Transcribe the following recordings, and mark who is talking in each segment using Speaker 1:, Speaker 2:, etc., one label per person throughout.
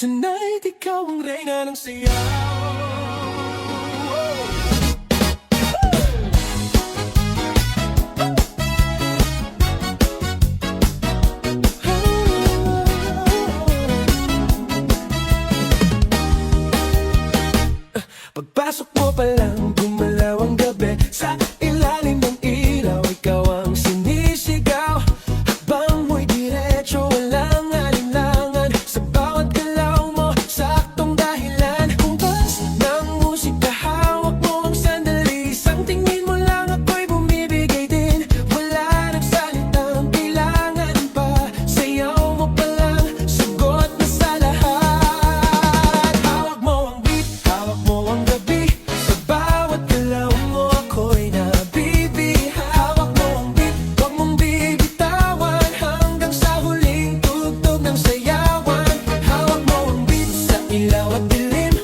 Speaker 1: Tonight, ikaw ang reyna ng sayaw. Pagpasok mo pa lang, gumalaw ang gabi. Sa ilalim ng ilaw, ikaw ang sinisigaw. Habang mo'y diretso, walang alinlangan. Sa bawat galaw mo, saktong dahilan. Kumbas ng musika, hawak mo ang sandali. Isang tingin mo lang, ako'y bumibigay din. Wala nang salitang kailangan pa. Sayaw mo pa lang, sagot na sa lahat. Hawak mo ang beat, hawak mo ang gabi. Sa bawat galaw mo, ako'y nabibi. Hawak mo ang beat, huwag mong bibitawan. Hanggang sa huling tugtog ng sayawan. Hawak mo ang beat, sa ilaw at dilim.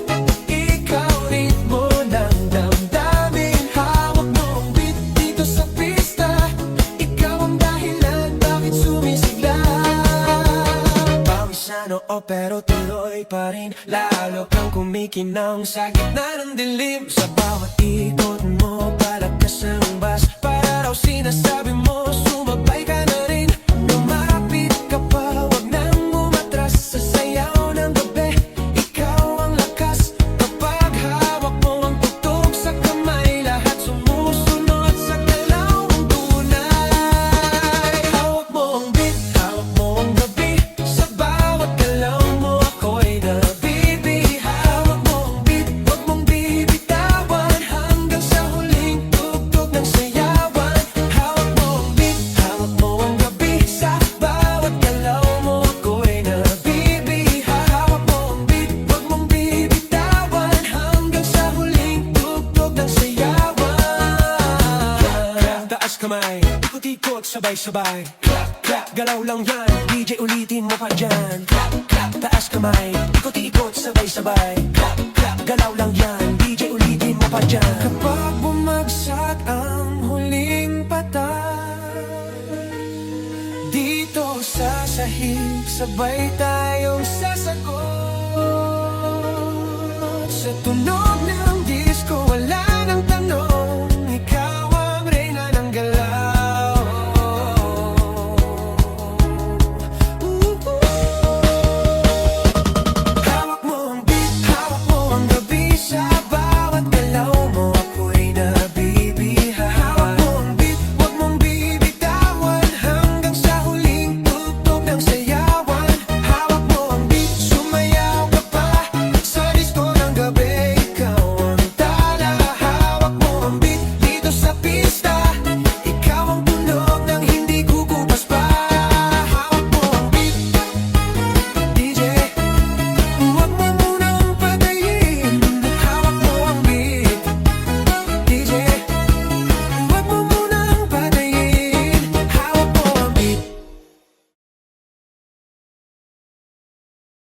Speaker 1: Ikaw ritmo ng damdamin. Hawak mo ang beat, dito sa pista. Ikaw ang dahilan, bakit sumisigla. Pawis na noo pero tuloy pa rin. Lalo kang kumikinang sa gitna ng dilim. Sa bawat ikot mo, palakas ang bas. Para raw sinasabi mo, sumabay ka na rin. Lumapit ka pa, wag nang umatras. Sa sayaw ng gabi, ikaw ang lakas. Kapag hawak mo ang tugtog sa kamay, lahat sumusunod sa galaw mong tunay. Hawak mo ang beat, hawak mo ang gabi. Sa bawat galaw mo, ako'y nabibi. Hawak mo ang beat, huwag mong bibitawan. Hanggang sa huling tugtog ng sayawan. Hawak mo ang beat, hawak mo ang gabi. Sa bawat galaw mo, ako'y nabibi. Hawak mo ang beat, huwag mong bibitawan. Hanggang sa huling tugtog ng sayawan. Taas kamay, ikot-ikot, sabay-sabay. Clap, clap, galaw lang yan, DJ ulitin mo pa dyan. Clap, clap, taas kamay, ikot-ikot, sabay-sabay. Clap, clap, galaw lang yan, DJ ulitin mo pa dyan. Kapag bumagsak ang huling patay, dito sa sahig, sabay tayong sasagot. Sa tunog